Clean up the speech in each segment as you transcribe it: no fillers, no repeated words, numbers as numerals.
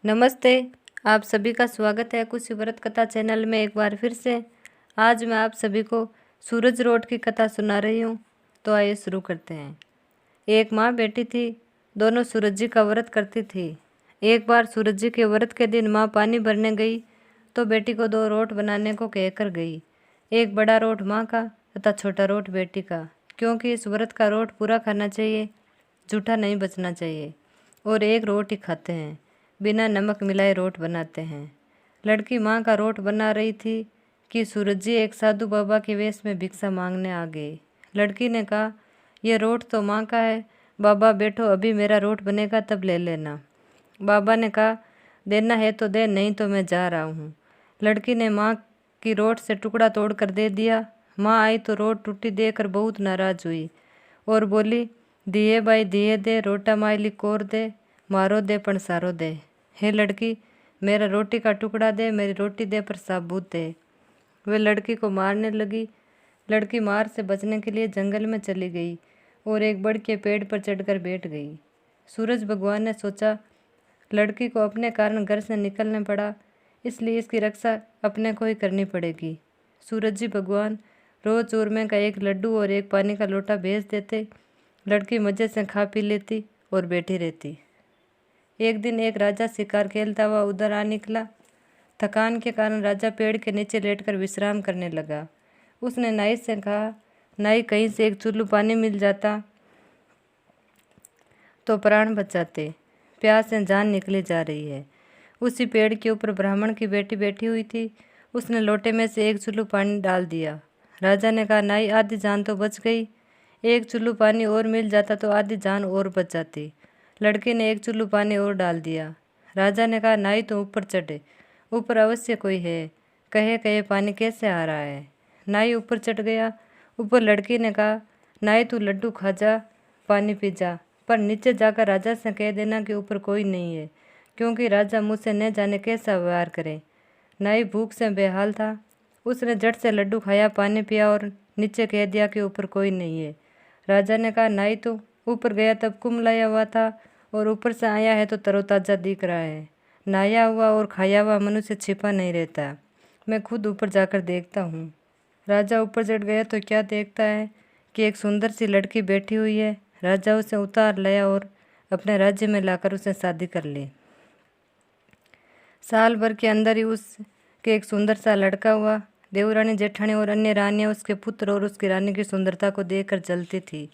नमस्ते। आप सभी का स्वागत है कुछ व्रत कथा चैनल में एक बार फिर से। आज मैं आप सभी को सूरज रोट की कथा सुना रही हूँ। तो आइए शुरू करते हैं। एक माँ बेटी थी, दोनों सूरज जी का व्रत करती थी। एक बार सूरज जी के व्रत के दिन माँ पानी भरने गई तो बेटी को 2 रोट बनाने को कहकर गई। एक बड़ा रोट माँ का तथा छोटा रोट बेटी का, क्योंकि इस व्रत का रोट पूरा खाना चाहिए, जूठा नहीं बचना चाहिए। और एक रोट ही खाते हैं, बिना नमक मिलाए रोट बनाते हैं। लड़की माँ का रोट बना रही थी कि सूरज जी एक साधु बाबा के वेश में भिक्षा मांगने आ गए। लड़की ने कहा, यह रोट तो माँ का है, बाबा बैठो, अभी मेरा रोट बनेगा तब ले लेना। बाबा ने कहा, देना है तो दे, नहीं तो मैं जा रहा हूँ। लड़की ने माँ की रोट से टुकड़ा तोड़कर दे दिया। माँ आई तो रोट टूटी देकर बहुत नाराज हुई और बोली, दिए भाई दिए दे, रोटा मायली कोर दे, मारो दे पण सारो दे। हे लड़की, मेरा रोटी का टुकड़ा दे, मेरी रोटी दे पर साबूत दे। वे लड़की को मारने लगी। लड़की मार से बचने के लिए जंगल में चली गई और एक बड़ के पेड़ पर चढ़कर बैठ गई। सूरज भगवान ने सोचा, लड़की को अपने कारण घर से निकलने पड़ा, इसलिए इसकी रक्षा अपने को ही करनी पड़ेगी। सूरज जी भगवान रोज चूरमे का एक लड्डू और एक पानी का लोटा भेज देते। लड़की मज़े से खा पी लेती और बैठी रहती। एक दिन एक राजा शिकार खेलता हुआ उधर आ निकला। थकान के कारण राजा पेड़ के नीचे लेटकर विश्राम करने लगा। उसने नाई से कहा, नाई, कहीं से एक चुल्लू पानी मिल जाता तो प्राण बच जाते, प्यास से जान निकली जा रही है। उसी पेड़ के ऊपर ब्राह्मण की बेटी बैठी हुई थी। उसने लोटे में से एक चुल्लू पानी डाल दिया। राजा ने कहा, नाई, आधी जान तो बच गई, एक चुल्लू पानी और मिल जाता तो आधी जान और बच जाती। लड़के ने एक चुल्लू पानी और डाल दिया। राजा ने कहा, नाई, तो ऊपर चढ़े, ऊपर अवश्य कोई है, कहे कहे पानी कैसे आ रहा है। नाई ऊपर चढ़ गया। ऊपर लड़की ने कहा, नाई, तू लड्डू खा जा, पानी पी जा, पर नीचे जाकर राजा से कह देना कि ऊपर कोई नहीं है, क्योंकि राजा मुझसे न जाने कैसा व्यवहार करे। नाई भूख से बेहाल था। उसने झट से लड्डू खाया, पानी पिया और नीचे कह दिया कि ऊपर कोई नहीं है। राजा ने कहा, नाई, तो ऊपर गया तब कुम्हलाया हुआ था और ऊपर से आया है तो तरोताज़ा दिख रहा है। नहाया हुआ और खाया हुआ मनुष्य छिपा नहीं रहता, मैं खुद ऊपर जाकर देखता हूँ। राजा ऊपर चढ़ गया तो क्या देखता है कि एक सुंदर सी लड़की बैठी हुई है। राजा उसे उतार लाया और अपने राज्य में लाकर उसे शादी कर ली। साल भर के अंदर ही उसके एक सुंदर सा लड़का हुआ। देवरानी जेठानी और अन्य रानियाँ उसके पुत्र और उसकी रानी की सुंदरता को देखकर जलती थी।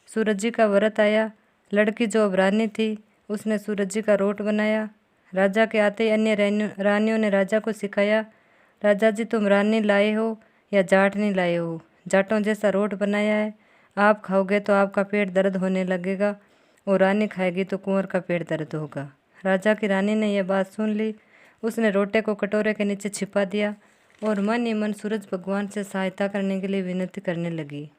सूरज जी का व्रत आया। लड़की जो अब रानी थी, उसने सूरज जी का रोट बनाया। राजा के आते ही अन्य रानियों ने राजा को सिखाया, राजा जी, तुम रानी लाए हो या जाट नहीं लाए हो, जाटों जैसा रोट बनाया है, आप खाओगे तो आपका पेट दर्द होने लगेगा और रानी खाएगी तो कुंवर का पेट दर्द होगा। राजा की रानी ने यह बात सुन ली। उसने रोटे को कटोरे के नीचे छिपा दिया और मन ही मन सूरज भगवान से सहायता करने के लिए विनती करने लगी।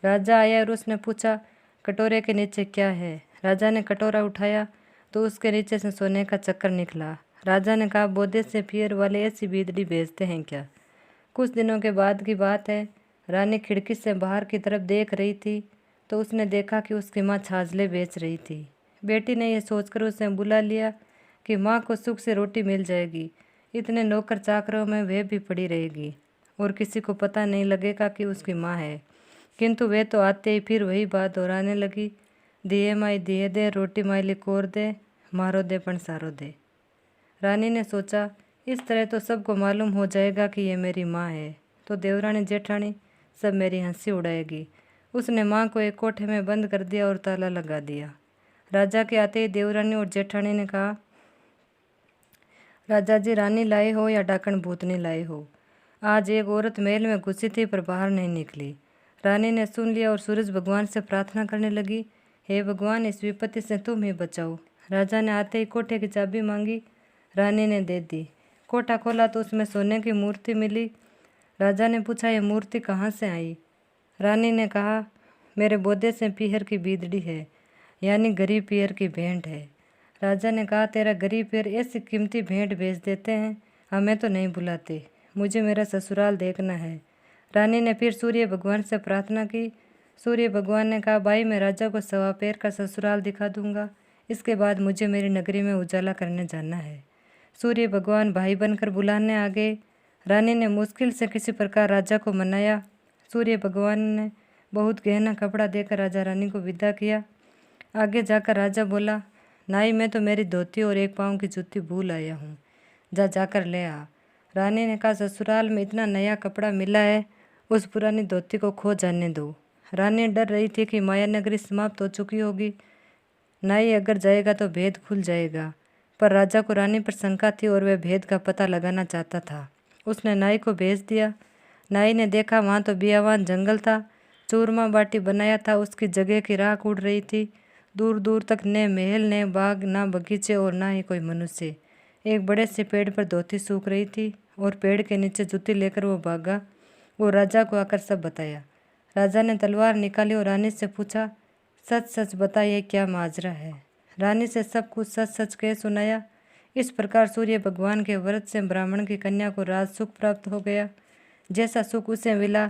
राजा आया और उसने पूछा, कटोरे के नीचे क्या है। राजा ने कटोरा उठाया तो उसके नीचे से सोने का चक्कर निकला। राजा ने कहा, बोधे से पियर वाले ऐसी बीदड़ी बेचते हैं क्या। कुछ दिनों के बाद की बात है। रानी खिड़की से बाहर की तरफ देख रही थी तो उसने देखा कि उसकी माँ छाछले बेच रही थी। बेटी ने यह सोचकर उसे बुला लिया कि माँ को सुख से रोटी मिल जाएगी, इतने नौकर चाकरों में वह भी पड़ी रहेगी और किसी को पता नहीं लगेगा कि उसकी माँ है। किंतु वे तो आते ही फिर वही बात दोहराने लगी, दिए माई दिए दे, रोटी मायली कोर दे, मारो दे पण सारो दे। रानी ने सोचा, इस तरह तो सबको मालूम हो जाएगा कि ये मेरी माँ है, तो देवरानी जेठानी सब मेरी हंसी उड़ाएगी। उसने माँ को एक कोठे में बंद कर दिया और ताला लगा दिया। राजा के आते ही देवरानी और जेठानी ने कहा, राजा जी, रानी लाए हो या डाकण भूतनी लाए हो। आज एक औरत महल में घुसी थी पर बाहर नहीं निकली। रानी ने सुन लिया और सूरज भगवान से प्रार्थना करने लगी, हे भगवान, इस विपत्ति से तुम ही बचाओ। राजा ने आते ही कोठे की चाबी मांगी। रानी ने दे दी। कोठा खोला तो उसमें सोने की मूर्ति मिली। राजा ने पूछा, यह मूर्ति कहाँ से आई। रानी ने कहा, मेरे बोधे से पीहर की बीदड़ी है, यानी गरीब पीहर की भेंट है। राजा ने कहा, तेरा गरीब पीहर ऐसी कीमती भेंट भेज देते हैं, हमें तो नहीं बुलाते, मुझे मेरा ससुराल देखना है। रानी ने फिर सूर्य भगवान से प्रार्थना की। सूर्य भगवान ने कहा, भाई, मैं राजा को 1.25 पैर का ससुराल दिखा दूंगा, इसके बाद मुझे मेरी नगरी में उजाला करने जाना है। सूर्य भगवान भाई बनकर बुलाने आ गए। रानी ने मुश्किल से किसी प्रकार राजा को मनाया। सूर्य भगवान ने बहुत गहना कपड़ा देकर राजा रानी को विदा किया। आगे जाकर राजा बोला, नाई मैं तो मेरी धोती और एक पाँव की जूती भूल आया हूँ, जाकर ले आ। रानी ने कहा, ससुराल में इतना नया कपड़ा मिला है, उस पुरानी धोती को खो जाने दो। रानी डर रही थी कि माया नगरी समाप्त हो चुकी होगी, नाई अगर जाएगा तो भेद खुल जाएगा। पर राजा को रानी पर शंका थी और वह भेद का पता लगाना चाहता था। उसने नाई को भेज दिया। नाई ने देखा वहाँ तो बियावान जंगल था, चूरमा बाटी बनाया था, उसकी जगह की राख उड़ रही थी। दूर दूर तक न महल न बाग न बगीचे और ना ही कोई मनुष्य। एक बड़े से पेड़ पर धोती सूख रही थी और पेड़ के नीचे जूती लेकर वो भागा। वो राजा को आकर सब बताया। राजा ने तलवार निकाली और रानी से पूछा, सच सच बताइए क्या माजरा है। रानी से सब कुछ सच सच कह सुनाया। इस प्रकार सूर्य भगवान के व्रत से ब्राह्मण की कन्या को राज सुख प्राप्त हो गया। जैसा सुख उसे मिला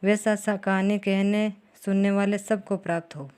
वैसा सा कहानी कहने सुनने वाले सबको प्राप्त हो।